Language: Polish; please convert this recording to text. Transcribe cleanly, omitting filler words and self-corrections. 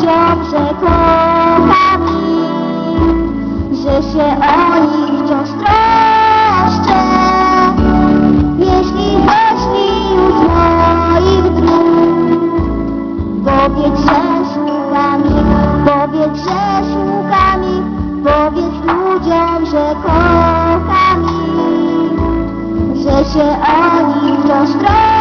ludziom, że kocham ich, że się o nich wciąż troszczę. Jeśli zeszli już z moich dróg, powiedz, że szukam ich, powiedz, że szukam ich, powiedz ludziom, że kocham ich, że się o nich wciąż troszczę.